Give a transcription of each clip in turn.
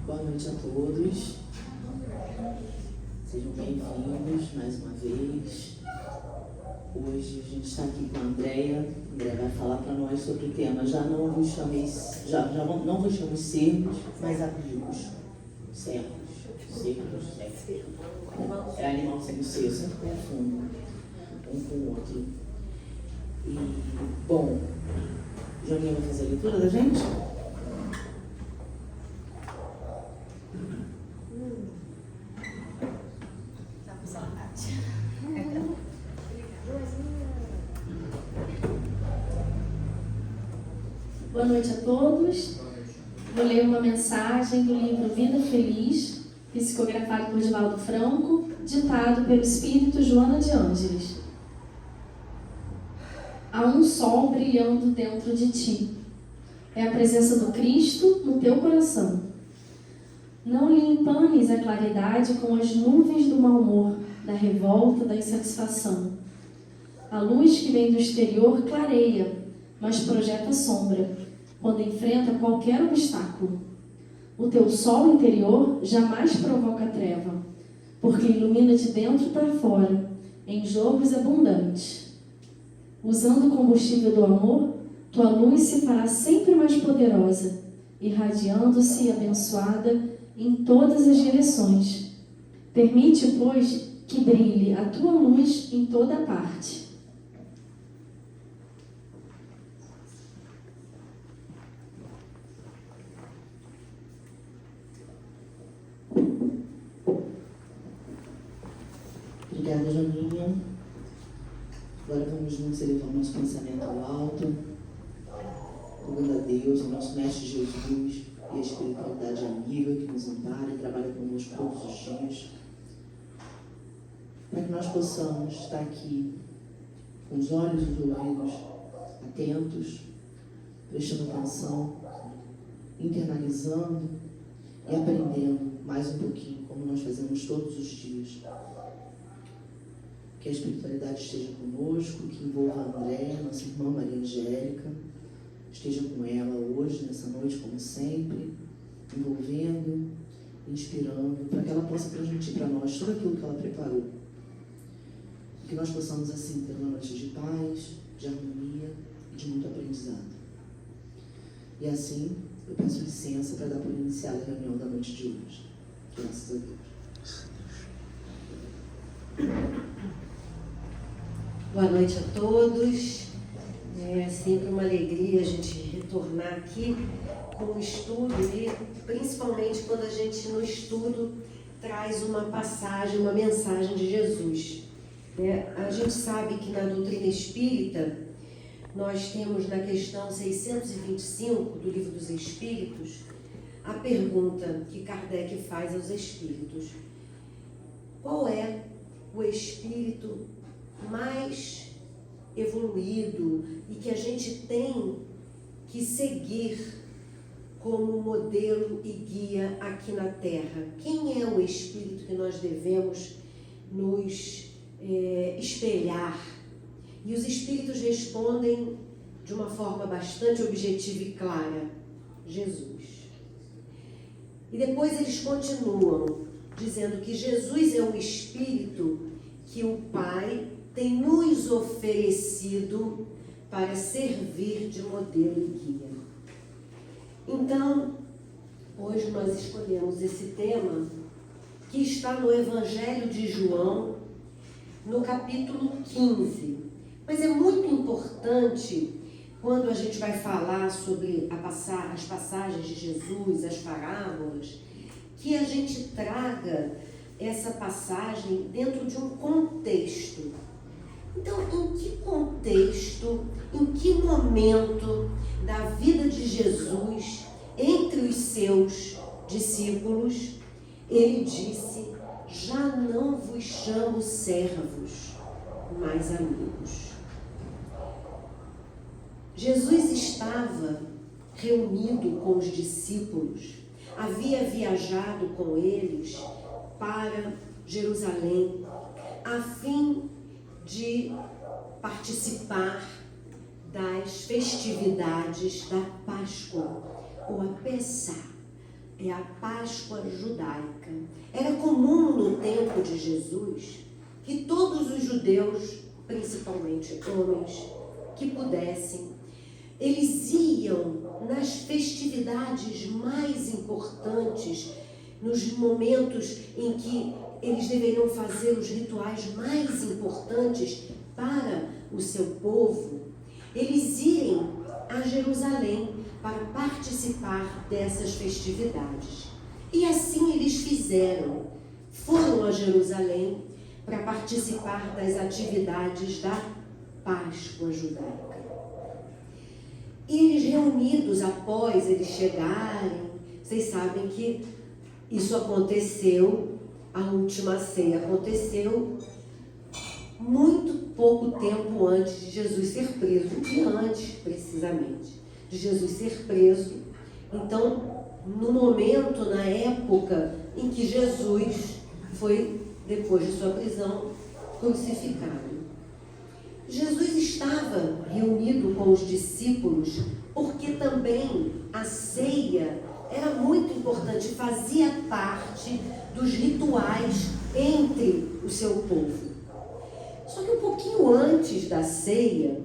Boa noite a todos. Sejam bem-vindos mais uma vez. Hoje a gente está aqui com a Andréia. A Andréia vai falar para nós sobre o tema. Não vos chamamos servos, mas amigos. Servos. É animal sem ser, eu sempre confundo um com o outro. E, bom, Joaninha vai fazer a leitura da gente? Boa noite a todos. Vou ler uma mensagem do livro Vida Feliz, psicografado por Divaldo Franco, ditado pelo Espírito Joana de Ângeles. Há um sol brilhando dentro de ti. É a presença do Cristo no teu coração. Não lhe empanes a claridade com as nuvens do mau humor, da revolta, da insatisfação. A luz que vem do exterior clareia, mas projeta sombra, quando enfrenta qualquer obstáculo. O teu sol interior jamais provoca treva, porque ilumina de dentro para fora, em jorros abundantes. Usando o combustível do amor, tua luz se fará sempre mais poderosa, irradiando-se abençoada em todas as direções. Permite, pois, que brilhe a tua luz em toda parte. Obrigada, Joaninha. Agora vamos juntos elevar o nosso pensamento ao alto, rogando a Deus, ao nosso Mestre Jesus e a espiritualidade amiga que nos ampara e trabalha conosco todos os dias, para que nós possamos estar aqui com os olhos e os ouvidos atentos, prestando atenção, internalizando e aprendendo mais um pouquinho, como nós fazemos todos os dias. Que a espiritualidade esteja conosco, que envolva a Andréia, nossa irmã Maria Angélica, esteja com ela hoje, nessa noite, como sempre, envolvendo, inspirando, para que ela possa transmitir para nós tudo aquilo que ela preparou. Que nós possamos, assim, ter uma noite de paz, de harmonia e de muito aprendizado. E assim, eu peço licença para dar por iniciada a reunião da noite de hoje. Graças a Deus. Boa noite a todos. É sempre uma alegria a gente retornar aqui com o estudo e principalmente quando a gente no estudo traz uma passagem, uma mensagem de Jesus. A gente sabe que na doutrina espírita nós temos na questão 625 do Livro dos Espíritos a pergunta que Kardec faz aos espíritos: qual é o espírito mais evoluído e que a gente tem que seguir como modelo e guia aqui na Terra? Quem é o espírito que nós devemos nos espelhar? E os espíritos respondem de uma forma bastante objetiva e clara: Jesus. E depois eles continuam dizendo que Jesus é um espírito que o Pai tem nos oferecido para servir de modelo e guia. Então, hoje nós escolhemos esse tema que está no Evangelho de João, no capítulo 15. Mas é muito importante, quando a gente vai falar sobre as passagens de Jesus, as parábolas, que a gente traga essa passagem dentro de um contexto. Então, em que contexto, em que momento da vida de Jesus, entre os seus discípulos, ele disse: já não vos chamo servos, mas amigos. Jesus estava reunido com os discípulos, havia viajado com eles para Jerusalém, a fim de participar das festividades da Páscoa, ou a Pessá, é a Páscoa judaica. Era comum no tempo de Jesus que todos os judeus, principalmente homens, que pudessem, eles iam nas festividades mais importantes, nos momentos em que eles deveriam fazer os rituais mais importantes para o seu povo, eles irem a Jerusalém para participar dessas festividades. E assim eles fizeram. Foram a Jerusalém para participar das atividades da Páscoa judaica. E eles reunidos após eles chegarem, vocês sabem que isso aconteceu, a última ceia aconteceu muito pouco tempo antes de Jesus ser preso, um dia antes, precisamente, de Jesus ser preso. Então, no momento, na época em que Jesus foi, depois de sua prisão, crucificado. Jesus estava reunido com os discípulos porque também a ceia era muito importante, fazia parte dos rituais entre o seu povo. Só que um pouquinho antes da ceia,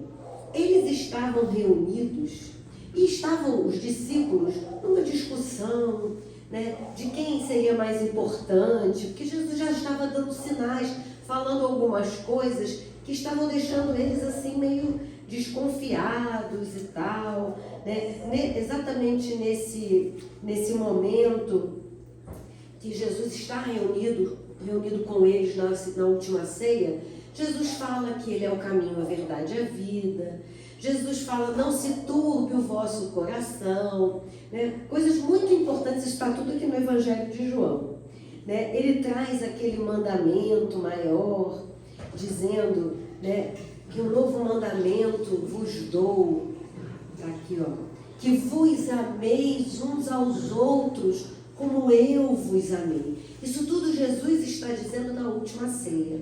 eles estavam reunidos e estavam os discípulos numa discussão, né, de quem seria mais importante, porque Jesus já estava dando sinais, falando algumas coisas que estavam deixando eles assim meio desconfiados e tal, né? Exatamente nesse momento que Jesus está reunido com eles na última ceia, Jesus fala que Ele é o caminho, a verdade e a vida. Jesus fala, não se turbe o vosso coração, né? Coisas muito importantes, está tudo aqui no Evangelho de João, né? Ele traz aquele mandamento maior, dizendo, né, que um novo mandamento vos dou, tá aqui, ó, que vos ameis uns aos outros como eu vos amei. Isso tudo Jesus está dizendo na última ceia,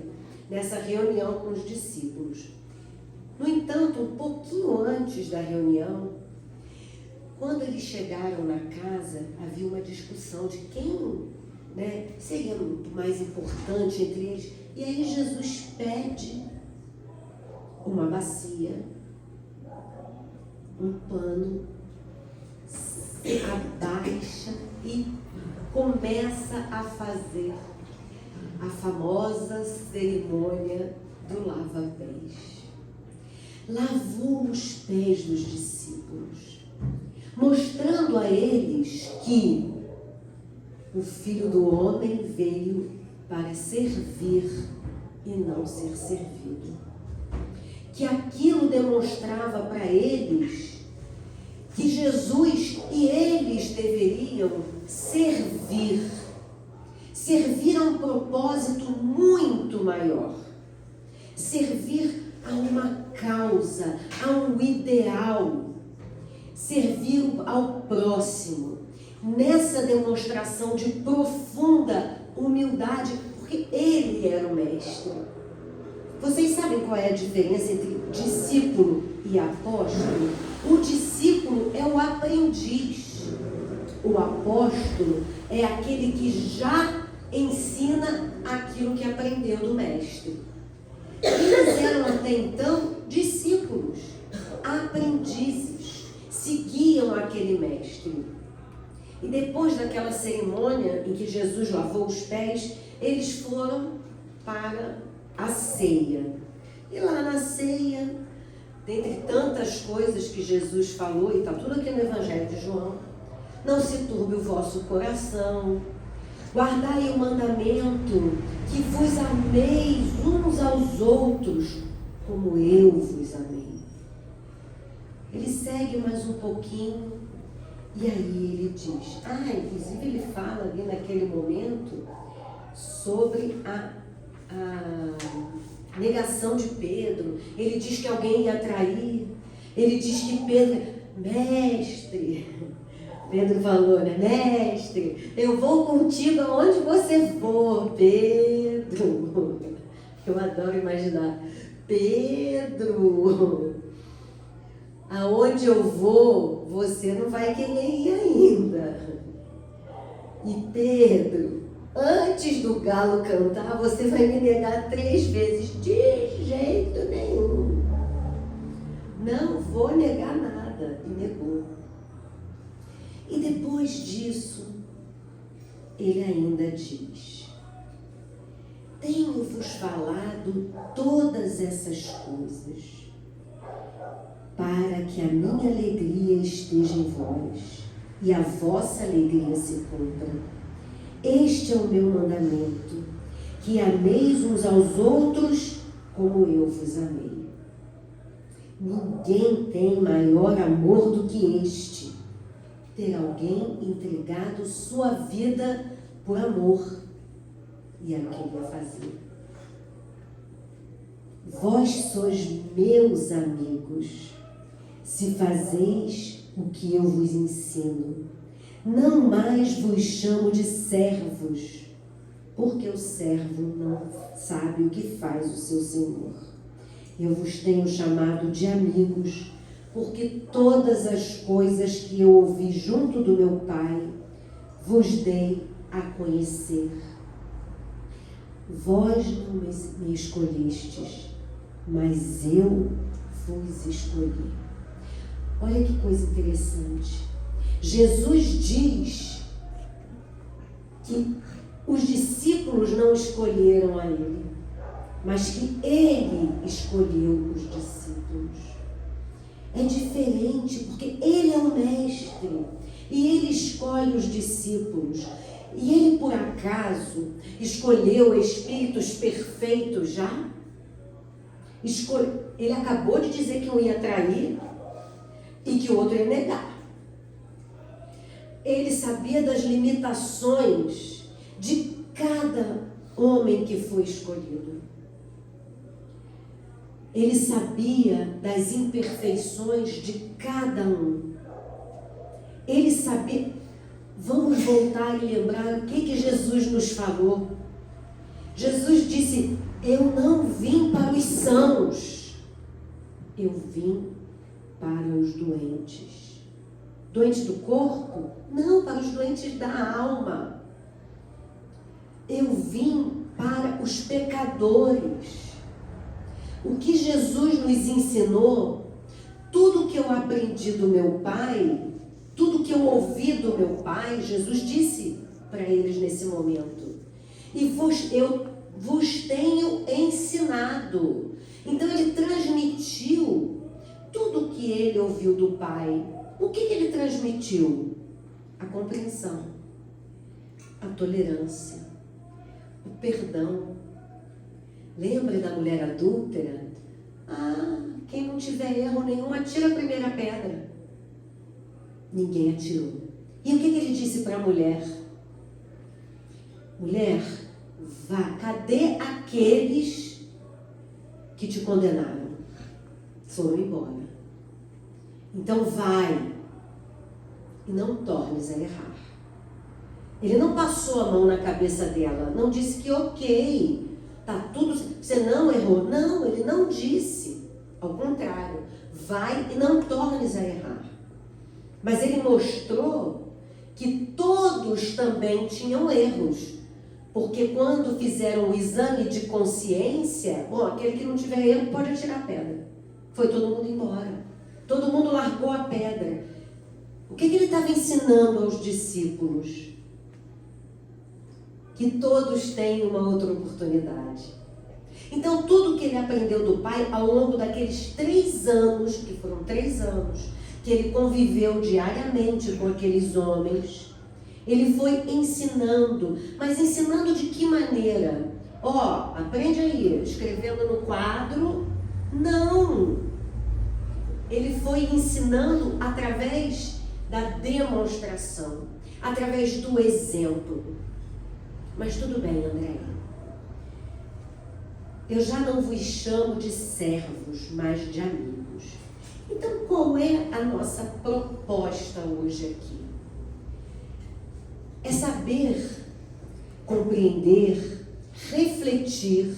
nessa reunião com os discípulos. No entanto, um pouquinho antes da reunião, quando eles chegaram na casa, havia uma discussão de quem, né, seria mais importante entre eles. E aí Jesus pede uma bacia, um pano, se abaixa e começa a fazer a famosa cerimônia do lava-pés. Lavou os pés dos discípulos, mostrando a eles que o Filho do Homem veio para servir e não ser servido. Que aquilo demonstrava para eles que Jesus e eles deveriam servir a um propósito muito maior, servir a uma causa, a um ideal, servir ao próximo, nessa demonstração de profunda humildade, porque ele era o mestre. Vocês sabem qual é a diferença entre discípulo e apóstolo? O discípulo é o aprendiz. O apóstolo é aquele que já ensina aquilo que aprendeu do mestre. Eles eram até então discípulos, aprendizes, seguiam aquele mestre. E depois daquela cerimônia em que Jesus lavou os pés, eles foram para a ceia. E lá na ceia, dentre tantas coisas que Jesus falou, e está tudo aqui no Evangelho de João, não se turbe o vosso coração, guardai o mandamento, que vos ameis uns aos outros, como eu vos amei. Ele segue mais um pouquinho, e aí ele diz, inclusive ele fala ali naquele momento, sobre a negação de Pedro. Ele diz que alguém ia trair. Ele diz que Pedro, mestre, Pedro falou, né? Mestre, eu vou contigo aonde você for, Pedro. Eu adoro imaginar. Pedro, aonde eu vou, você não vai querer ir ainda. E Pedro, antes do galo cantar, você vai me negar 3 vezes. De jeito nenhum. Não vou negar nada. E negou. E depois disso, ele ainda diz: tenho-vos falado todas essas coisas, para que a minha alegria esteja em vós e a vossa alegria se cumpra. Este é o meu mandamento, que ameis uns aos outros como eu vos amei. Ninguém tem maior amor do que este, ter alguém entregado sua vida por amor. E era o que ele ia fazer. Vós sois meus amigos, se fazeis o que eu vos ensino. Não mais vos chamo de servos, porque o servo não sabe o que faz o seu senhor. Eu vos tenho chamado de amigos, porque todas as coisas que eu ouvi junto do meu Pai, vos dei a conhecer. Vós não me escolhistes, mas eu vos escolhi. Olha que coisa interessante. Jesus diz que os discípulos não escolheram a ele, mas que ele escolheu os discípulos. É diferente, porque ele é o mestre e ele escolhe os discípulos. E ele, por acaso, escolheu espíritos perfeitos já? Ele acabou de dizer que um ia trair e que o outro ia negar. Ele sabia das limitações de cada homem que foi escolhido. Ele sabia das imperfeições de cada um. Ele sabia. Vamos voltar e lembrar o que Jesus nos falou. Jesus disse: eu não vim para os sãos, eu vim para os doentes. Doentes do corpo? Não, para os doentes da alma. Eu vim para os pecadores. O que Jesus nos ensinou, tudo que eu aprendi do meu Pai, tudo que eu ouvi do meu Pai, Jesus disse para eles nesse momento. E eu vos tenho ensinado. Então ele transmitiu tudo que ele ouviu do Pai. O que ele transmitiu? A compreensão, a tolerância, o perdão. Lembra da mulher adúltera? Quem não tiver erro nenhum, atira a primeira pedra. Ninguém atirou. E o que ele disse para a mulher? Mulher, vá, cadê aqueles que te condenaram? Foram embora. Então vai e não tornes a errar. Ele não passou a mão na cabeça dela, não disse que ok, tá tudo, você não errou. Não, ele não disse. Ao contrário, vai e não tornes a errar. Mas ele mostrou que todos também tinham erros. Porque quando fizeram o exame de consciência, aquele que não tiver erro pode atirar a pedra. Foi todo mundo embora. Todo mundo largou a pedra. O que ele estava ensinando aos discípulos? Que todos têm uma outra oportunidade. Então, tudo que ele aprendeu do Pai ao longo daqueles 3 anos, que foram 3 anos, que ele conviveu diariamente com aqueles homens, ele foi ensinando. Mas ensinando de que maneira? Aprende aí, escrevendo no quadro? Não! Ele foi ensinando através da demonstração, através do exemplo. Mas tudo bem, André. Eu já não vos chamo de servos, mas de amigos. Então, qual é a nossa proposta hoje aqui? É saber, compreender, refletir.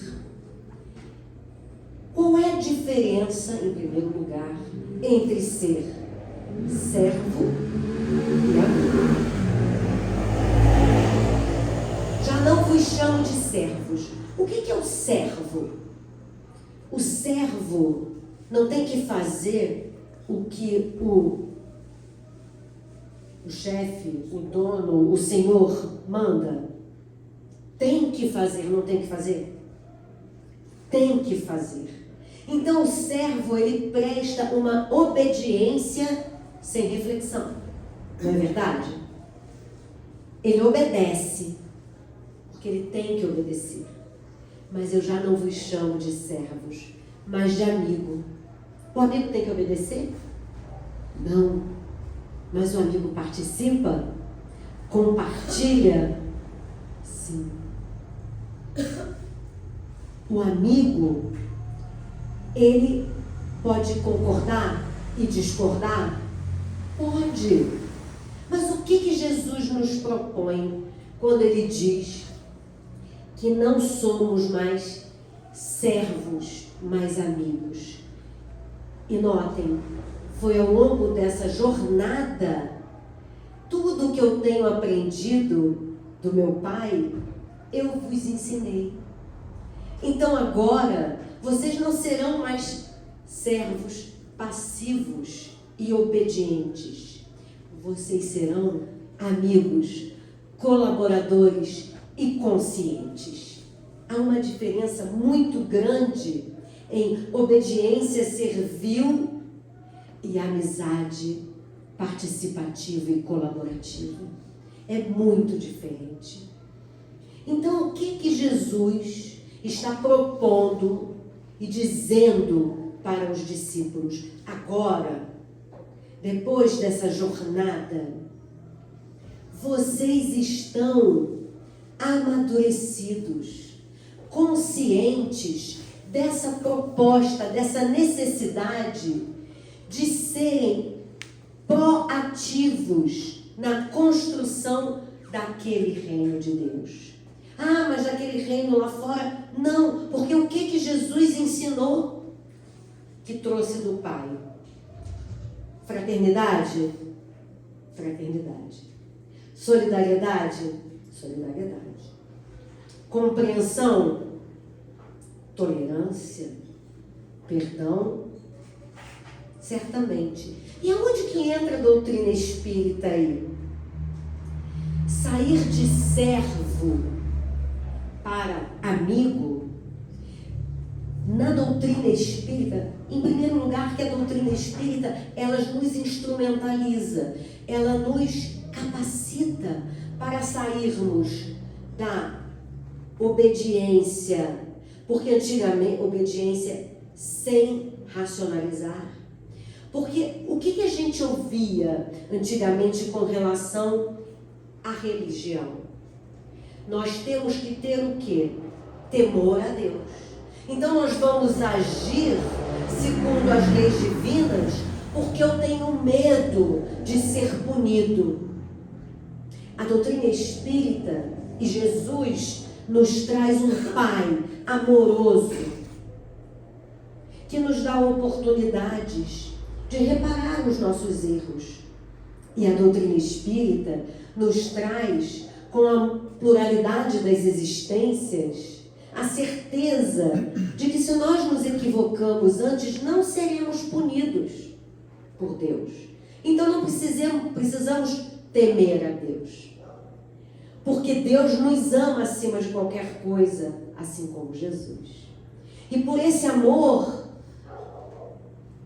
Qual é a diferença, em primeiro lugar, entre ser servo e amigo? vos chamo de servos. O que é o servo? O servo não tem que fazer o que o chefe, o dono, o senhor manda. Tem que fazer, não tem que fazer? Tem que fazer. Então o servo, ele presta uma obediência sem reflexão. Não é verdade? Ele obedece, porque ele tem que obedecer. Mas eu já não vos chamo de servos, mas de amigo. O amigo tem que obedecer? Não. Mas o amigo participa? Compartilha? Sim. O amigo, ele pode concordar e discordar? Pode. Mas o que Jesus nos propõe quando ele diz que não somos mais servos, mas amigos? E notem, foi ao longo dessa jornada, tudo que eu tenho aprendido do meu Pai, eu vos ensinei. Então agora, vocês não serão mais servos passivos e obedientes. Vocês serão amigos, colaboradores e conscientes. Há uma diferença muito grande em obediência servil e amizade participativa e colaborativa. É muito diferente. Então, o que Jesus está propondo e dizendo para os discípulos agora, depois dessa jornada? Vocês estão amadurecidos, conscientes dessa proposta, dessa necessidade de serem proativos na construção daquele reino de Deus. Ah, mas aquele reino lá fora? Não, porque o que Jesus ensinou que trouxe do Pai? Fraternidade? Fraternidade. Solidariedade? Solidariedade. Compreensão? Tolerância? Perdão? Certamente. E aonde que entra a doutrina espírita aí? Sair de servo para amigo, na doutrina espírita, em primeiro lugar, que a doutrina espírita, ela nos instrumentaliza, ela nos capacita para sairmos da obediência, porque antigamente, obediência sem racionalizar. Porque o que a gente ouvia antigamente com relação à religião? Nós temos que ter o quê? Temor a Deus. Então nós vamos agir segundo as leis divinas porque eu tenho medo de ser punido. A doutrina espírita e Jesus nos traz um Pai amoroso que nos dá oportunidades de reparar os nossos erros. E a doutrina espírita nos traz, com a pluralidade das existências, a certeza de que se nós nos equivocamos antes, não seremos punidos por Deus. Então não precisamos temer a Deus. Porque Deus nos ama acima de qualquer coisa, assim como Jesus. E por esse amor,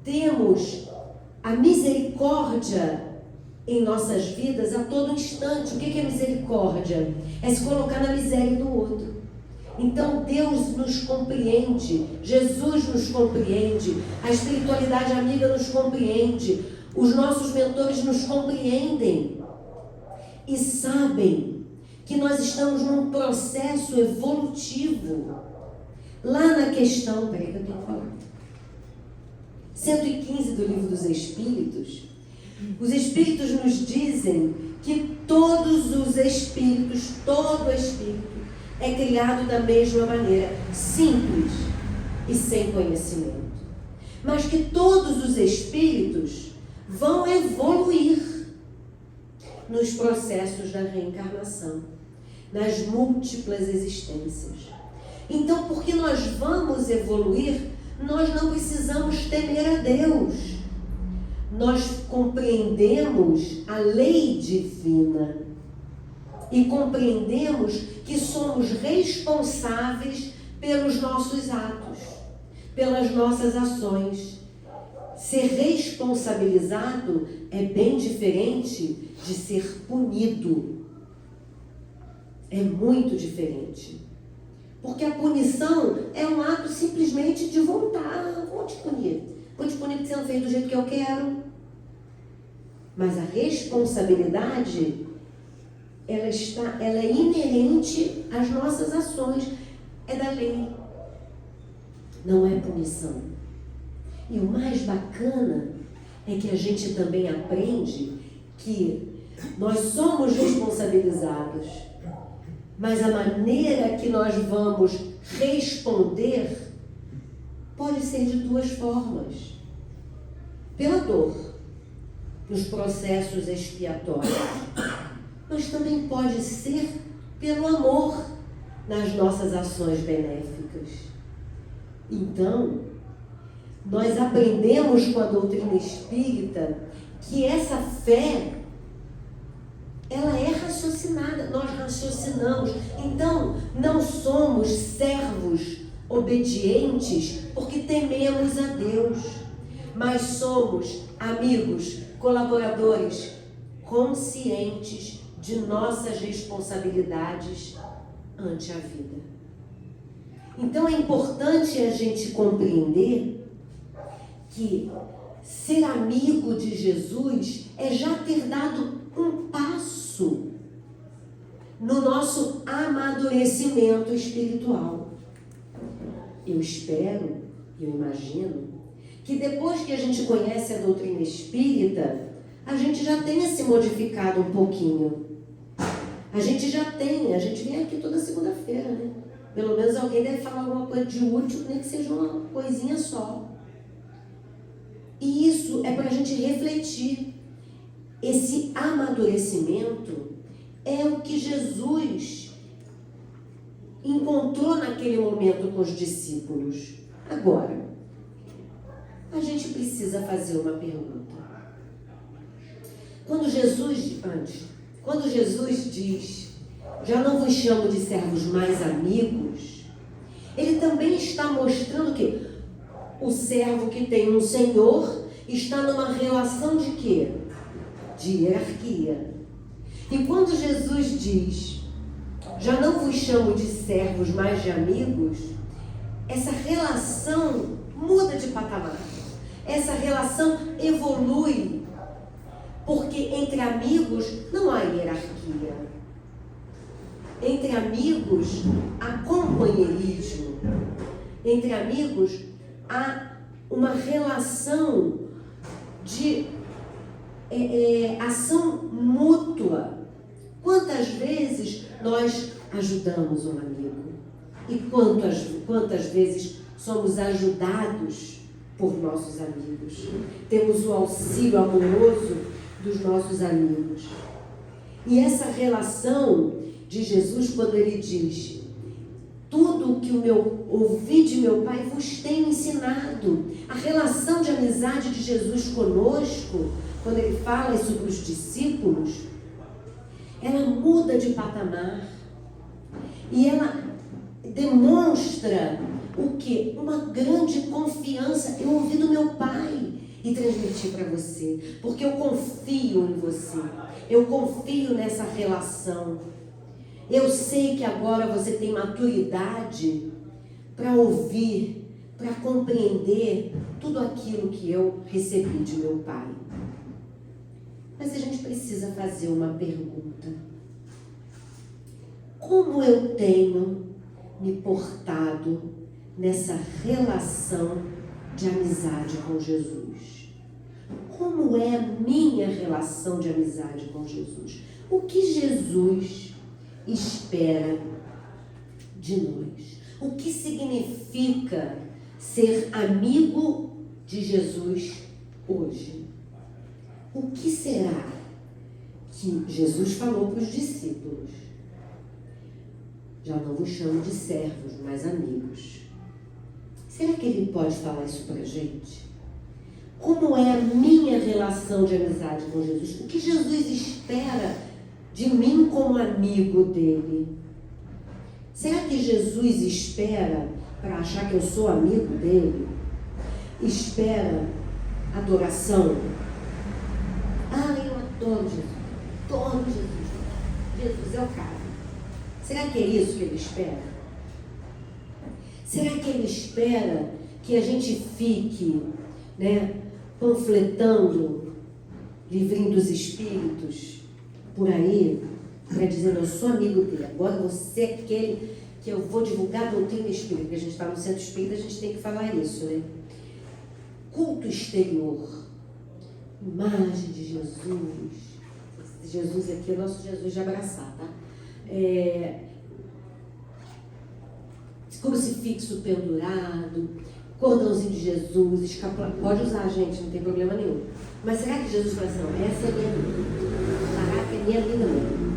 temos a misericórdia em nossas vidas a todo instante. O que é misericórdia? É se colocar na miséria do outro. Então Deus nos compreende, Jesus nos compreende, a espiritualidade amiga nos compreende, os nossos mentores nos compreendem e sabem que nós estamos num processo evolutivo. Lá na questão, peraí que eu tenho que falar, 115 do Livro dos Espíritos, os Espíritos nos dizem que todos os Espíritos, todo Espírito, é criado da mesma maneira, simples e sem conhecimento. Mas que todos os Espíritos vão evoluir nos processos da reencarnação. nas múltiplas existências. Então, porque nós vamos evoluir, nós não precisamos temer a Deus. Nós compreendemos a lei divina e compreendemos que somos responsáveis pelos nossos atos, pelas nossas ações. Ser responsabilizado é bem diferente de ser punido. É muito diferente. Porque a punição é um ato simplesmente de vontade. Vou te punir. Vou te punir porque você não fez do jeito que eu quero. Mas a responsabilidade, ela é inerente às nossas ações. É da lei. Não é punição. E o mais bacana é que a gente também aprende que nós somos responsabilizados, mas a maneira que nós vamos responder pode ser de duas formas. Pela dor, nos processos expiatórios, mas também pode ser pelo amor nas nossas ações benéficas. Então, nós aprendemos com a doutrina espírita que essa fé, ela é raciocinada, nós raciocinamos. Então, não somos servos obedientes porque tememos a Deus, mas somos amigos, colaboradores, conscientes de nossas responsabilidades ante a vida. Então, é importante a gente compreender que ser amigo de Jesus é já ter dado um passo no nosso amadurecimento espiritual. Eu espero, eu imagino, que depois que a gente conhece a doutrina espírita, a gente já tenha se modificado um pouquinho. A gente vem aqui toda segunda-feira, né? Pelo menos alguém deve falar alguma coisa de útil, nem que seja uma coisinha só. E isso é para a gente refletir. Esse amadurecimento é o que Jesus encontrou naquele momento com os discípulos. Agora, a gente precisa fazer uma pergunta. Quando Jesus diz, já não vos chamo de servos, mais amigos, ele também está mostrando que o servo que tem um senhor está numa relação de quê? De hierarquia. E quando Jesus diz, já não vos chamo de servos, mas de amigos, essa relação muda de patamar. Essa relação evolui. Porque entre amigos não há hierarquia. Entre amigos há companheirismo. Entre amigos há uma relação de ação mútua. Quantas vezes nós ajudamos um amigo? E quantas vezes somos ajudados por nossos amigos? Temos o auxílio amoroso dos nossos amigos. E essa relação de Jesus, quando ele diz, tudo o que ouvi de meu Pai vos tenho ensinado. A relação de amizade de Jesus conosco, quando ele fala isso para os discípulos, ela muda de patamar. E ela demonstra o quê? Uma grande confiança. Eu ouvi do meu Pai e transmiti para você, porque eu confio em você. Eu confio nessa relação. Eu sei que agora você tem maturidade para ouvir, para compreender tudo aquilo que eu recebi de meu Pai. Mas a gente precisa fazer uma pergunta. Como eu tenho me portado nessa relação de amizade com Jesus? Como é a minha relação de amizade com Jesus? O que Jesus espera de nós? O que significa ser amigo de Jesus hoje? O que será que Jesus falou para os discípulos? Já não vos chamo de servos, mas amigos. Será que ele pode falar isso pra gente? Como é a minha relação de amizade com Jesus? O que Jesus espera de mim como amigo dele? Será que Jesus espera, para achar que eu sou amigo dele, espera adoração? Eu adoro Jesus. Adoro Jesus. Jesus é o cara. Será que é isso que ele espera? Será que ele espera que a gente fique, panfletando livrinho dos espíritos por aí, para dizer, eu sou amigo dele, agora você é aquele que eu vou divulgar a doutrina espírita, porque a gente está no centro espírita, a gente tem que falar isso, né? Culto exterior, imagem de Jesus. Jesus aqui é o nosso Jesus de abraçar, tá? Crucifixo pendurado, cordãozinho de Jesus, escapulário, pode usar, gente, não tem problema nenhum. Mas será que Jesus fala assim, essa é minha amiga? Caraca, é minha amiga mesmo.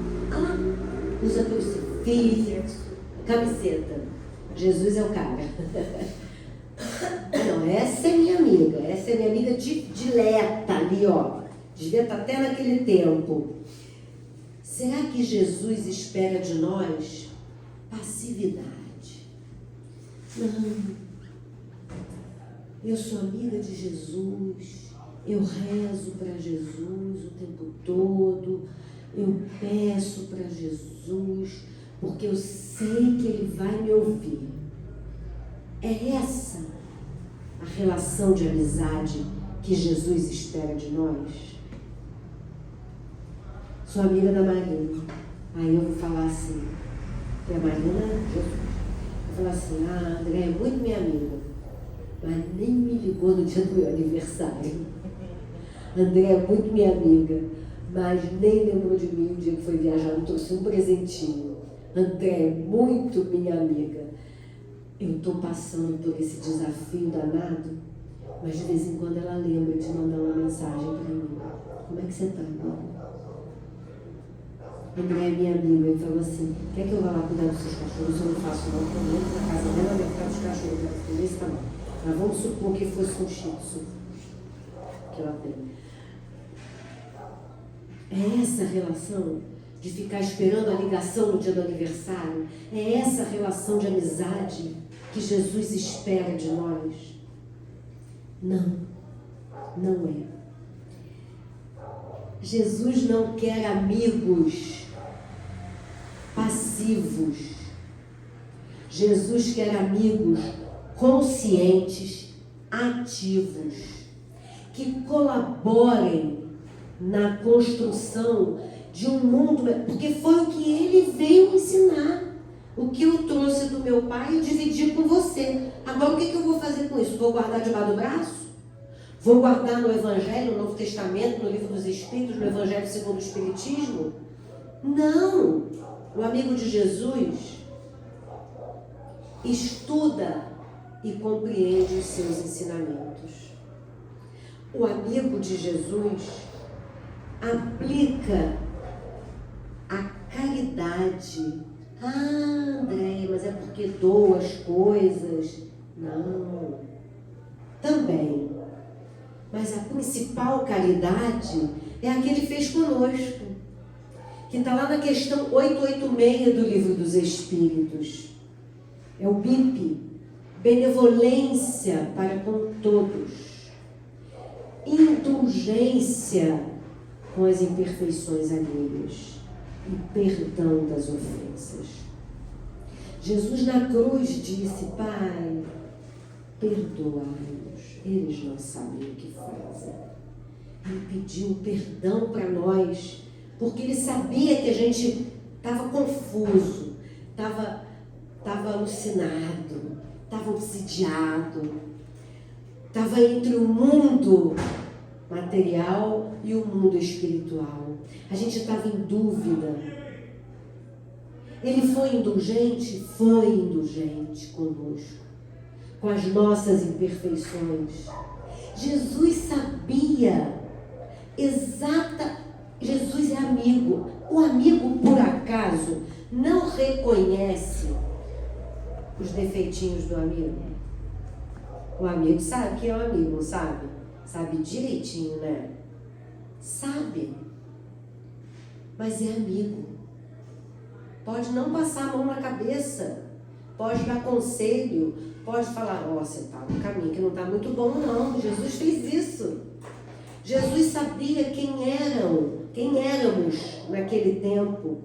Usa crucifixo, camiseta. Jesus é o cara. Não, essa é minha amiga. Essa é minha amiga dileta ali, ó. Devia estar até naquele tempo. Será que Jesus espera de nós passividade? Não. Eu sou amiga de Jesus, eu rezo para Jesus o tempo todo, eu peço para Jesus, porque eu sei que Ele vai me ouvir. É essa a relação de amizade que Jesus espera de nós? Sou amiga da Marina. Aí eu vou falar assim, que a Marina, Jesus. Eu vou falar assim, André é muito minha amiga, mas nem me ligou no dia do meu aniversário. André é muito minha amiga, mas nem lembrou de mim o dia que foi viajar, me trouxe um presentinho. André é muito minha amiga. Eu estou passando por esse desafio danado, mas de vez em quando ela lembra de mandar uma mensagem para mim. Como é que você está, amiga? André é minha amiga e falou assim, quer que eu vá lá cuidar dos seus cachorros? Eu não faço não, estou muito na casa dela, vai ficar dos cachorros, desse tamanho. Mas vamos supor que fosse um shih tzu que ela tem. É essa relação de ficar esperando a ligação no dia do aniversário? É essa relação de amizade que Jesus espera de nós? Não, não é. Jesus não quer amigos passivos. Jesus quer amigos conscientes, ativos, que colaborem na construção de um mundo, porque foi o que ele veio ensinar. O que eu trouxe do meu pai, eu dividi com você. Agora, o que eu vou fazer com isso? Vou guardar debaixo do braço? Vou guardar no Evangelho, no Novo Testamento, no Livro dos Espíritos, no Evangelho segundo o Espiritismo? Não! O amigo de Jesus estuda e compreende os seus ensinamentos. O amigo de Jesus aplica a caridade. André, mas é porque dou as coisas? Não. Também. Mas a principal caridade é a que ele fez conosco, que está lá na questão 886 do Livro dos Espíritos. É o BIP, benevolência para com todos, indulgência com as imperfeições alheias e perdão das ofensas. Jesus na cruz disse, Pai, perdoai-os, eles não sabem o que fazem. Ele pediu perdão para nós, porque ele sabia que a gente estava confuso, estava alucinado, estava obsidiado, estava entre o mundo material e o mundo espiritual. A gente estava em dúvida. Ele foi indulgente? Foi indulgente conosco, com as nossas imperfeições. Jesus sabia Jesus é amigo. O amigo, por acaso, não reconhece os defeitinhos do amigo? O amigo sabe que é um amigo, não sabe? Sabe direitinho, né? Sabe. Mas é amigo. Pode não passar a mão na cabeça. Pode dar conselho. Pode falar, ó, você está no caminho que não está muito bom, não. Jesus fez isso. Jesus sabia quem éramos naquele tempo.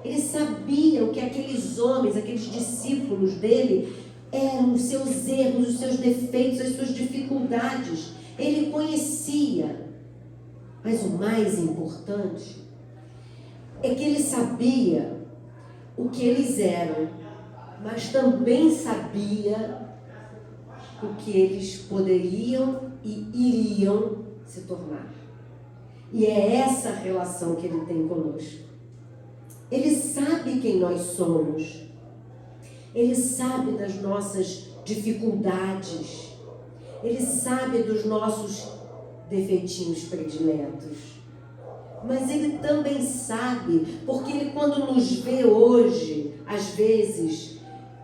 Ele sabia o que aqueles homens, aqueles discípulos dele, eram os seus erros, os seus defeitos, as suas dificuldades. Ele conhecia. Mas o mais importante é que ele sabia o que eles eram, mas também sabia o que eles poderiam e iriam se tornar. E é essa relação que ele tem conosco. Ele sabe quem nós somos. Ele sabe das nossas dificuldades. Ele sabe dos nossos defeitinhos prediletos. Mas ele também sabe, porque ele, quando nos vê hoje, às vezes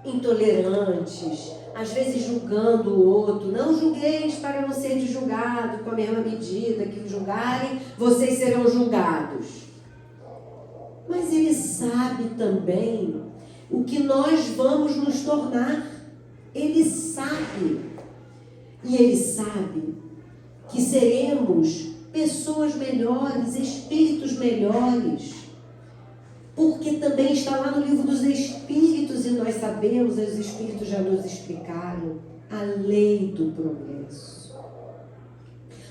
intolerantes, às vezes julgando o outro, não julgueis para não ser julgado com a mesma medida que julgarem, vocês serão julgados. Mas ele sabe também o que nós vamos nos tornar. Ele sabe. E ele sabe que seremos pessoas melhores, espíritos melhores. Porque também está lá no livro dos Espíritos, e nós sabemos, os Espíritos já nos explicaram, a lei do progresso.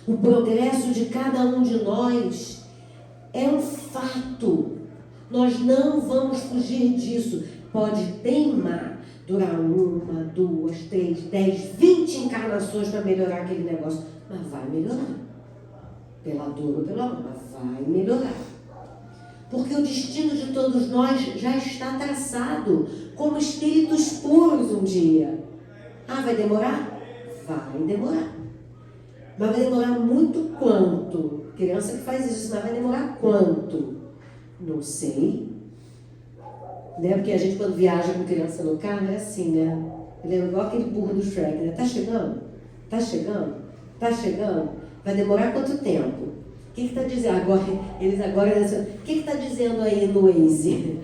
O progresso de cada um de nós é um fato. Nós não vamos fugir disso. Pode teimar, durar 1, 2, 3, 10, 20 encarnações para melhorar aquele negócio. Mas vai melhorar. Pela dor ou pela mão, mas vai melhorar. Porque o destino de todos nós já está traçado como espíritos puros um dia. Ah, vai demorar? Vai demorar. Mas vai demorar muito quanto? Criança que faz isso, mas vai demorar quanto? Não sei. Né? Porque a gente, quando viaja com criança no carro, é assim, né? Ele é igual aquele burro do Shrek, né? Tá chegando? Tá chegando? Tá chegando? Vai demorar quanto tempo? O que está dizendo? Agora, eles agora... O que está dizendo aí no Waze?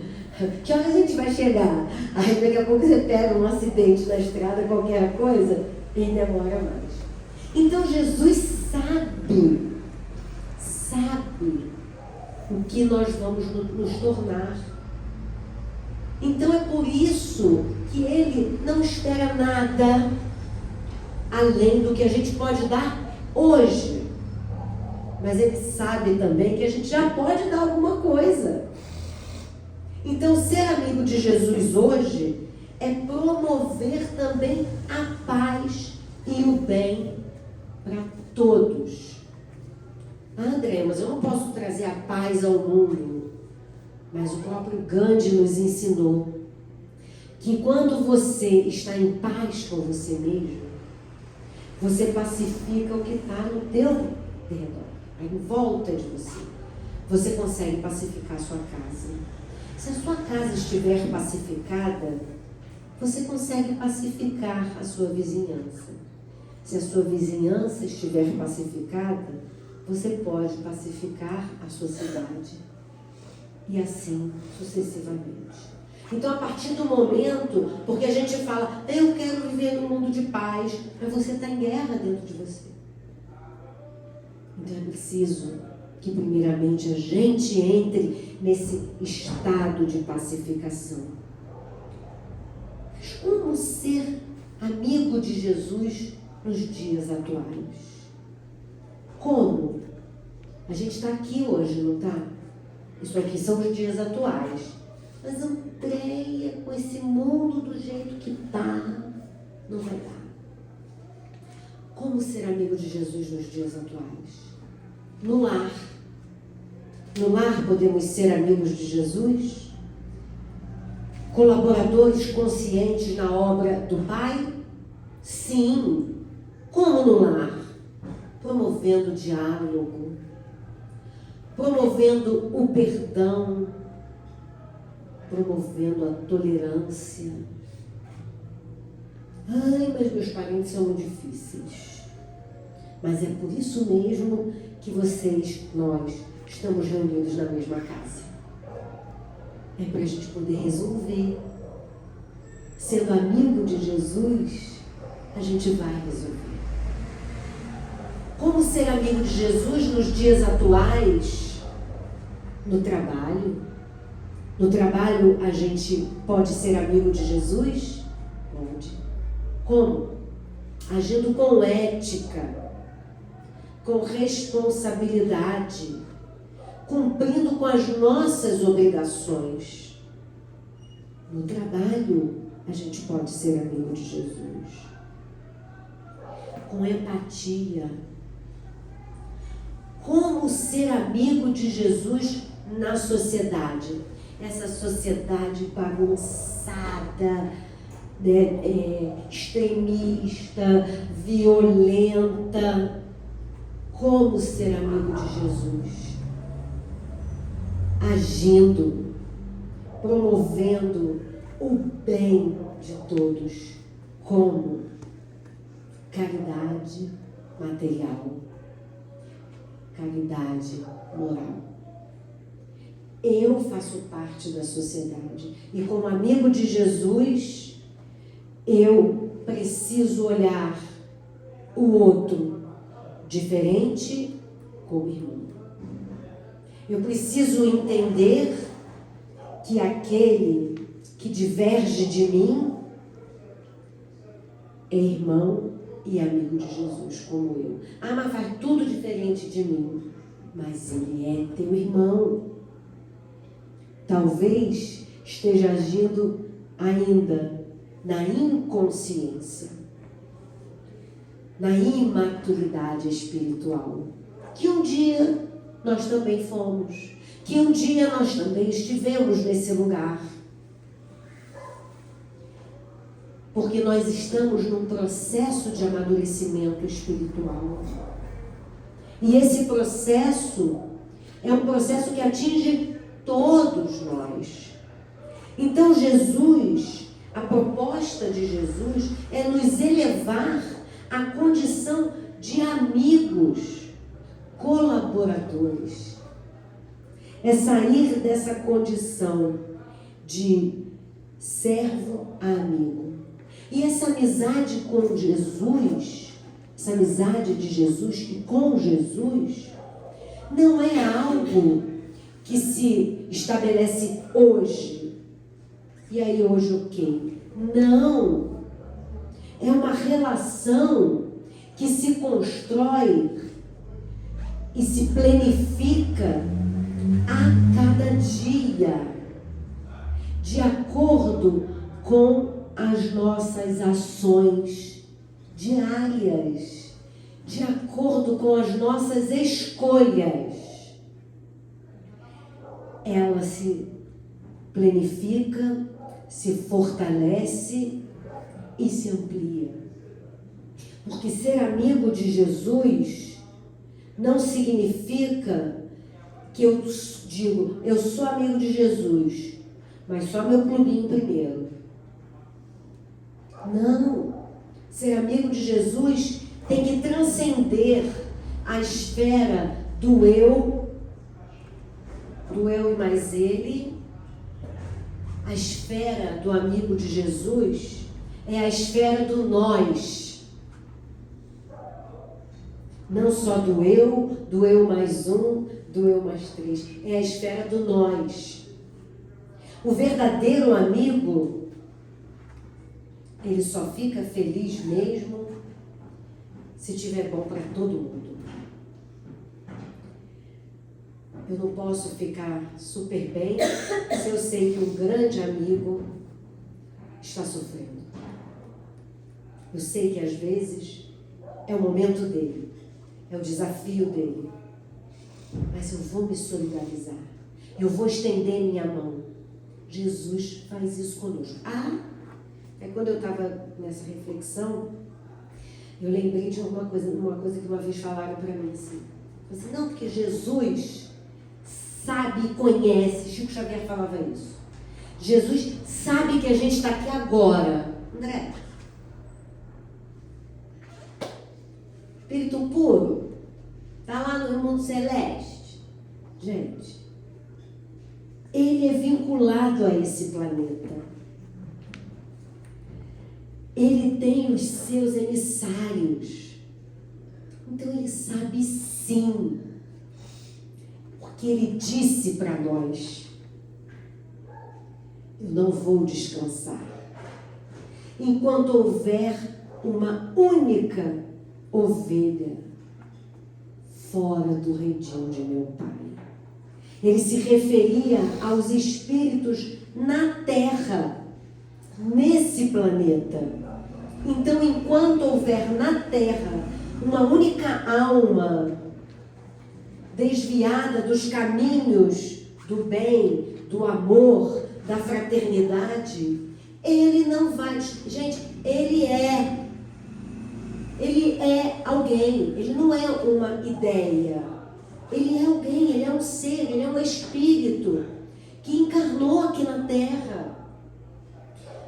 Que hora a gente vai chegar? Aí daqui a pouco você pega um acidente na estrada, qualquer coisa, e demora mais. Então Jesus sabe o que nós vamos nos tornar. Então é por isso que ele não espera nada além do que a gente pode dar hoje. Mas ele sabe também que a gente já pode dar alguma coisa. Então ser amigo de Jesus hoje é promover também a paz e o bem para todos. Ah, André, mas eu não posso trazer a paz ao mundo. Mas o próprio Gandhi nos ensinou que quando você está em paz com você mesmo, você pacifica o que está no teu redor, em volta de você. Você consegue pacificar a sua casa. Se a sua casa estiver pacificada, você consegue pacificar a sua vizinhança. Se a sua vizinhança estiver pacificada, você pode pacificar a sua cidade. E assim sucessivamente. Então, a partir do momento, porque a gente fala, eu quero viver num mundo de paz, mas você está em guerra dentro de você. Então é preciso que primeiramente a gente entre nesse estado de pacificação. Mas como ser amigo de Jesus nos dias atuais? Como? A gente está aqui hoje, não está? Isso aqui são os dias atuais. Mas Andréia, com esse mundo do jeito que está, não vai dar. Como ser amigo de Jesus nos dias atuais? No lar. No lar podemos ser amigos de Jesus? Colaboradores conscientes na obra do Pai? Sim. Como no lar? Promovendo o diálogo, promovendo o perdão, promovendo a tolerância. Ai, mas meus parentes são muito difíceis. Mas é por isso mesmo que nós, estamos reunidos na mesma casa. É para a gente poder resolver. Sendo amigo de Jesus, a gente vai resolver. Como ser amigo de Jesus nos dias atuais? No trabalho. No trabalho a gente pode ser amigo de Jesus? Pode. Como? Agindo com ética, com responsabilidade, cumprindo com as nossas obrigações. No trabalho a gente pode ser amigo de Jesus. Com empatia. Como ser amigo de Jesus na sociedade? Essa sociedade bagunçada, extremista, violenta. Como ser amigo de Jesus? Agindo, promovendo o bem de todos. Como? Caridade material, caridade moral. Eu faço parte da sociedade e, como amigo de Jesus, eu preciso olhar o outro diferente como irmão. Eu preciso entender que aquele que diverge de mim é irmão e amigo de Jesus, como eu. Ah, mas faz tudo diferente de mim. Mas ele é teu irmão. Talvez esteja agindo ainda na inconsciência, na imaturidade espiritual, que um dia nós também fomos, que um dia nós também estivemos nesse lugar. Porque nós estamos num processo de amadurecimento espiritual. E esse processo é um processo que atinge todos nós. Então Jesus, a proposta de Jesus é nos elevar à condição de amigos, colaboradores. É sair dessa condição de servo a amigo. E essa amizade com Jesus, essa amizade de Jesus e com Jesus, não é algo que se estabelece hoje. E aí hoje o quê? Não. É uma relação que se constrói e se planifica a cada dia, de acordo com as nossas ações diárias, de acordo com as nossas escolhas. Ela se planifica, se fortalece e se amplia. Porque ser amigo de Jesus não significa que eu digo, eu sou amigo de Jesus, mas só meu clubinho primeiro. Não. Ser amigo de Jesus tem que transcender a esfera do eu e mais ele. A esfera do amigo de Jesus é a esfera do nós. Não só do eu mais um, do eu mais três. É a esfera do nós. O verdadeiro amigo, ele só fica feliz mesmo se tiver bom para todo mundo. Eu não posso ficar super bem se eu sei que um grande amigo está sofrendo. Eu sei que às vezes é o momento dele, é o desafio dele. Mas eu vou me solidarizar, eu vou estender minha mão. Jesus faz isso conosco. Quando eu estava nessa reflexão, eu lembrei de uma coisa que uma vez falaram para mim assim. Não, porque Jesus sabe e conhece, Chico Xavier falava isso. Jesus sabe que a gente está aqui agora. André, Espírito puro, está lá no mundo celeste. Gente, ele é vinculado a esse planeta. Ele tem os seus emissários. Então ele sabe sim. Porque ele disse para nós: eu não vou descansar enquanto houver uma única ovelha fora do redil de meu Pai. Ele se referia aos espíritos na Terra, nesse planeta. Então, enquanto houver na Terra uma única alma desviada dos caminhos do bem, do amor, da fraternidade, ele não vai... Gente, ele é alguém, ele não é uma ideia. Ele é alguém, ele é um ser, ele é um espírito que encarnou aqui na Terra.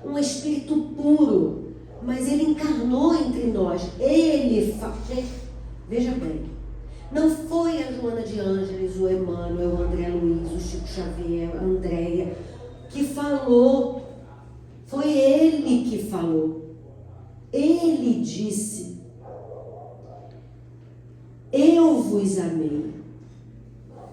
Um espírito puro, mas ele encarnou entre nós. Gente, veja bem, não foi a Joana de Ângeles, o Emmanuel, o André Luiz, o Chico Xavier, a Andréia que falou. Foi ele que falou. Ele disse: eu vos amei.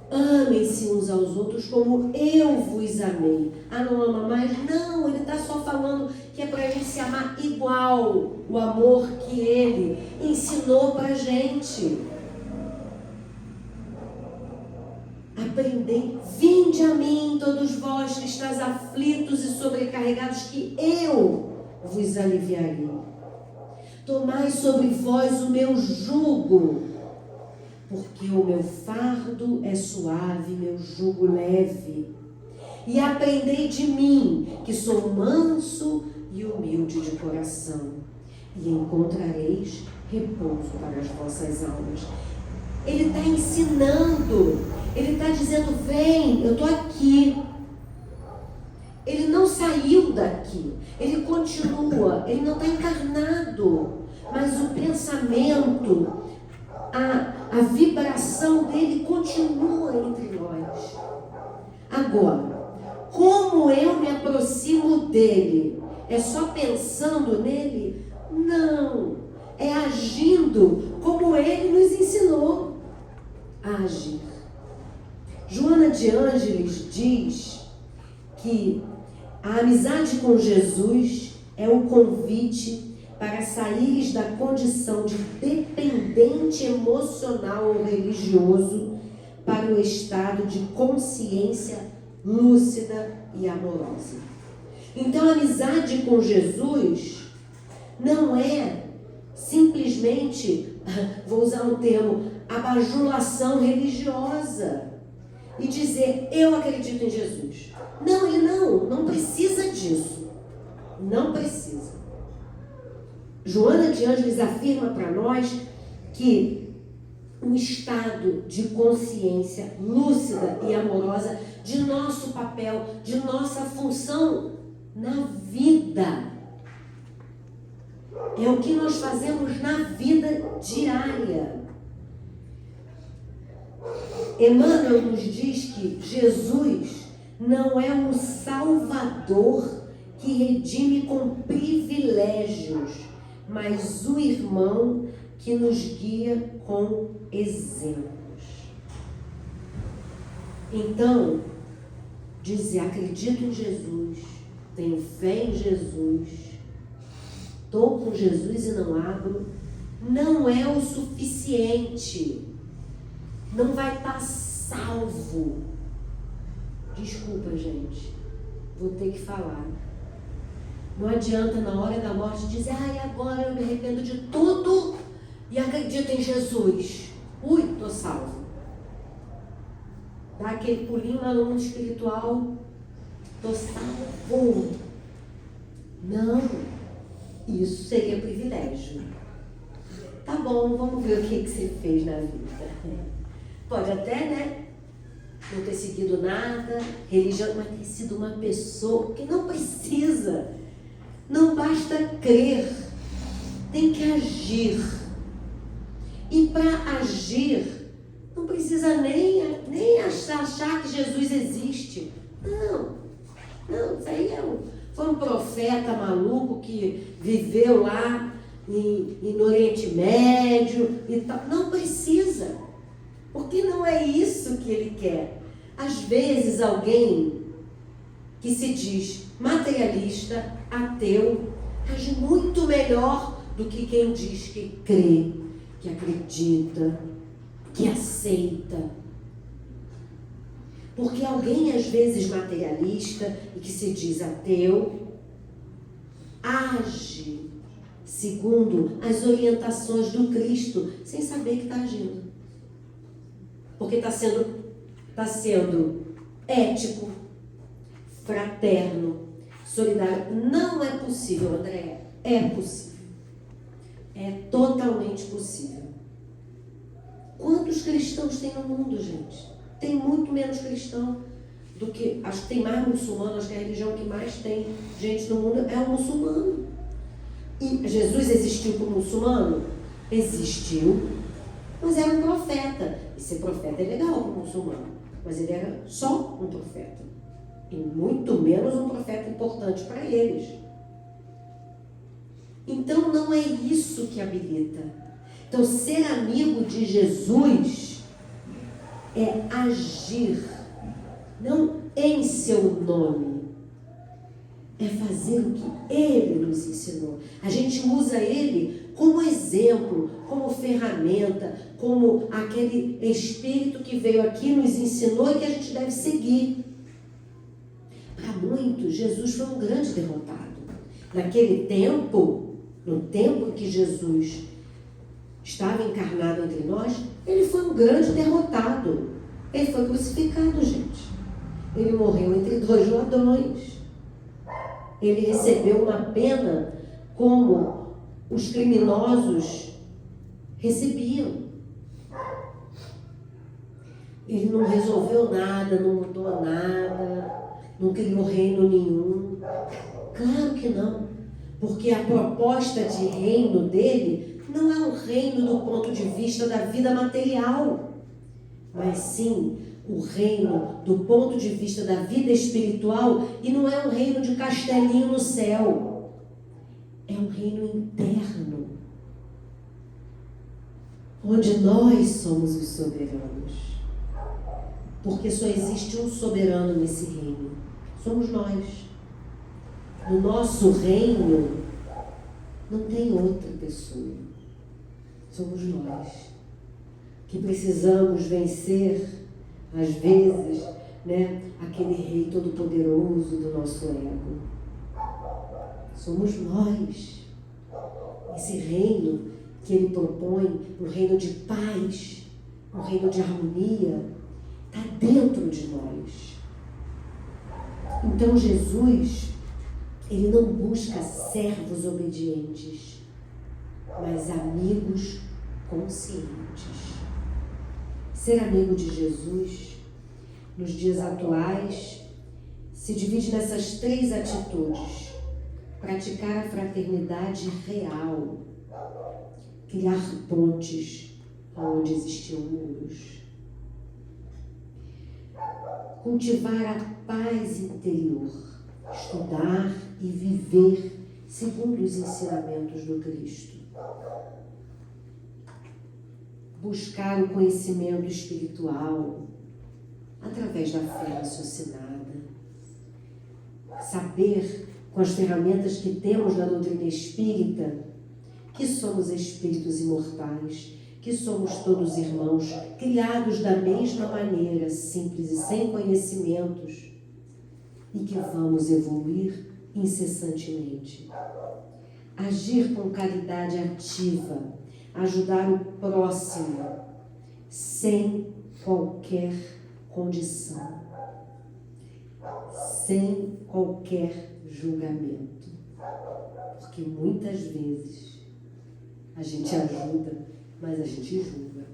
Amem-se uns aos outros como eu vos amei. Ah, não ama mais? Não, ele está só falando que é para a gente se amar igual o amor que ele ensinou para a gente. Aprendei, vinde a mim todos vós que estáis aflitos e sobrecarregados, que eu vos aliviarei. Tomai sobre vós o meu jugo, porque o meu fardo é suave, meu jugo leve. E aprendei de mim, que sou manso e humilde de coração, e encontrareis repouso para as vossas almas. Ele está ensinando, ele está dizendo: vem, eu estou aqui. Ele não saiu daqui, ele continua, ele não está encarnado, mas o pensamento, a vibração dele continua entre nós. Agora, como eu me aproximo dele? É só pensando nele? Não, é agindo como ele nos ensinou a agir. Joana de Ângeles diz que a amizade com Jesus é o convite para saíres da condição de dependente emocional ou religioso para o estado de consciência lúcida e amorosa. Então, a amizade com Jesus não é simplesmente, vou usar um termo, abajulação religiosa e dizer: eu acredito em Jesus. Não, ele não precisa disso. Não precisa. Joana de Ângeles afirma para nós que um estado de consciência lúcida e amorosa de nosso papel, de nossa função na vida. É o que nós fazemos na vida diária. Emmanuel nos diz que Jesus não é um salvador que redime com privilégios, mas o irmão que nos guia com exemplos. Então, dizer: acredito em Jesus, tenho fé em Jesus, estou com Jesus e não abro, não é o suficiente. Não vai estar salvo. Desculpa, gente, vou ter que falar. Não adianta na hora da morte dizer: ai, agora eu me arrependo de tudo e acredito em Jesus. Ui, estou salvo. Dá aquele pulinho lá no mundo espiritual. Estou salvo. Não, isso seria privilégio. Tá bom, vamos ver o que você fez na vida. Pode até, né? não ter seguido nada, religião, mas ter sido uma pessoa que não precisa, não basta crer, tem que agir. E para agir, não precisa nem achar que Jesus existe. Não, isso aí foi um profeta maluco que viveu lá no Oriente Médio e tal. Não precisa, porque não é isso que ele quer. Às vezes alguém que se diz materialista, ateu, age muito melhor do que quem diz que crê, que acredita, que aceita. Porque alguém às vezes materialista e que se diz ateu, age segundo as orientações do Cristo, sem saber que está agindo. Porque está sendo ético, fraterno, solidário. Não é possível, André. É possível. É totalmente possível. Quantos cristãos tem no mundo, gente? Tem muito menos cristão do que... Acho que tem mais muçulmano, acho que a religião que mais tem gente no mundo é o muçulmano. E Jesus existiu como muçulmano? Existiu, mas era um profeta. E ser profeta é legal como muçulmano, mas ele era só um profeta. E muito menos um profeta importante para eles. Então não é isso que habilita. Então ser amigo de Jesus é agir, não em seu nome. É fazer o que ele nos ensinou. A gente usa ele como exemplo, como ferramenta, como aquele espírito que veio aqui, nos ensinou e que a gente deve seguir. Para muitos, Jesus foi um grande derrotado. Naquele tempo, no tempo que Jesus estava encarnado entre nós, ele foi um grande derrotado. Ele foi crucificado, gente. Ele morreu entre dois ladrões. Ele recebeu uma pena como os criminosos recebiam. Ele não resolveu nada, não mudou nada, não criou reino nenhum. Claro que não, porque a proposta de reino dele não é um reino do ponto de vista da vida material, mas sim o reino do ponto de vista da vida espiritual, e não é um reino de castelinho no céu, é um reino interno, onde nós somos os soberanos, porque só existe um soberano nesse reino, somos nós. No nosso reino não tem outra pessoa, somos nós que precisamos vencer, às vezes, aquele rei todo-poderoso do nosso ego. Somos nós. Esse reino que ele propõe, um reino de paz, um reino de harmonia, está dentro de nós. Então Jesus, ele não busca servos obedientes, mas amigos conscientes. Ser amigo de Jesus, nos dias atuais, se divide nessas 3 atitudes: praticar a fraternidade real, criar pontes onde existiam muros, cultivar a paz interior, estudar e viver segundo os ensinamentos do Cristo, buscar o conhecimento espiritual através da fé raciocinada, saber com as ferramentas que temos na doutrina espírita que somos espíritos imortais, que somos todos irmãos, criados da mesma maneira, simples e sem conhecimentos, e que vamos evoluir incessantemente. Agir com caridade ativa, ajudar o próximo sem qualquer condição, sem qualquer julgamento, porque muitas vezes a gente ajuda, mas a gente julga.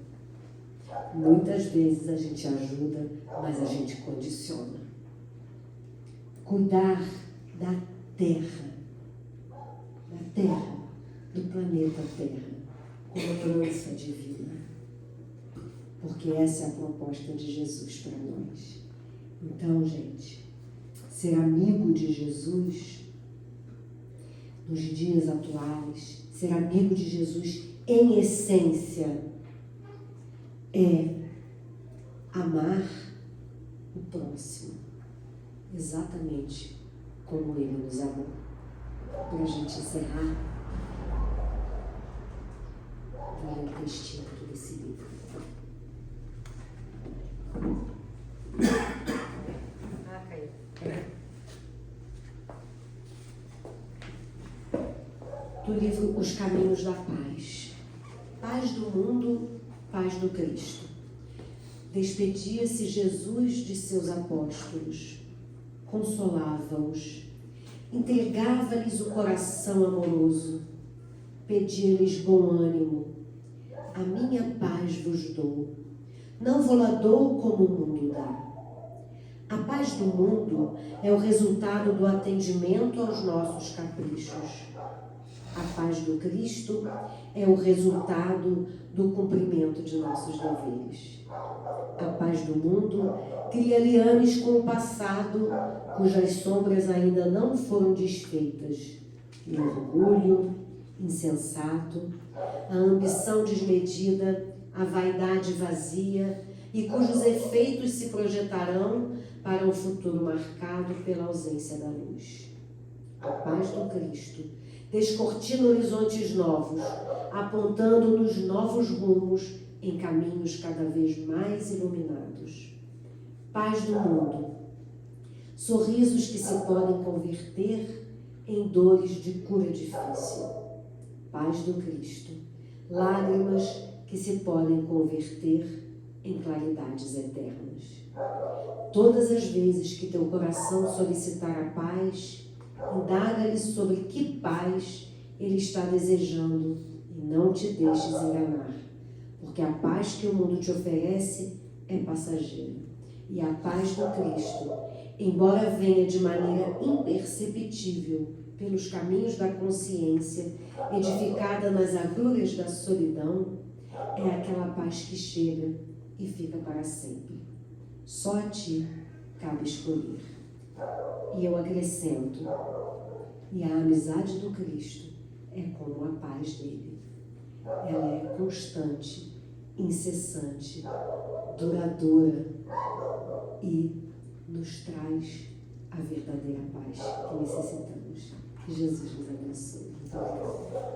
Muitas vezes a gente ajuda, mas a gente condiciona. Cuidar da terra, do planeta Terra, como herança divina. Porque essa é a proposta de Jesus para nós. Então, gente, ser amigo de Jesus nos dias atuais, ser amigo de Jesus em essência, é amar o próximo, exatamente como ele nos amou. Para a gente encerrar, vou ler um textinho aqui desse livro. Caiu. Do livro Os Caminhos da Paz. Paz do mundo, paz do Cristo. Despedia-se Jesus de seus apóstolos, consolava-os, entregava-lhes o coração amoroso, pedia-lhes bom ânimo. A minha paz vos dou, não vou-la dou como o mundo dá. A paz do mundo é o resultado do atendimento aos nossos caprichos. A paz do Cristo é o resultado do cumprimento de nossos deveres. A paz do mundo cria liames com o passado, cujas sombras ainda não foram desfeitas. O orgulho insensato, a ambição desmedida, a vaidade vazia, e cujos efeitos se projetarão para um futuro marcado pela ausência da luz. A paz do Cristo descortina horizontes novos, apontando-nos novos rumos em caminhos cada vez mais iluminados. Paz do mundo, sorrisos que se podem converter em dores de cura difícil. Paz do Cristo, lágrimas que se podem converter em claridades eternas. Todas as vezes que teu coração solicitar a paz, indaga-lhe sobre que paz ele está desejando e não te deixes enganar, porque a paz que o mundo te oferece é passageira. E a paz do Cristo, embora venha de maneira imperceptível pelos caminhos da consciência, edificada nas agruras da solidão, é aquela paz que chega e fica para sempre. Só a ti cabe escolher. E eu acrescento, e a amizade do Cristo é como a paz dele. Ela é constante, incessante, duradoura e nos traz a verdadeira paz que necessitamos. Que Jesus nos abençoe. Muito obrigada.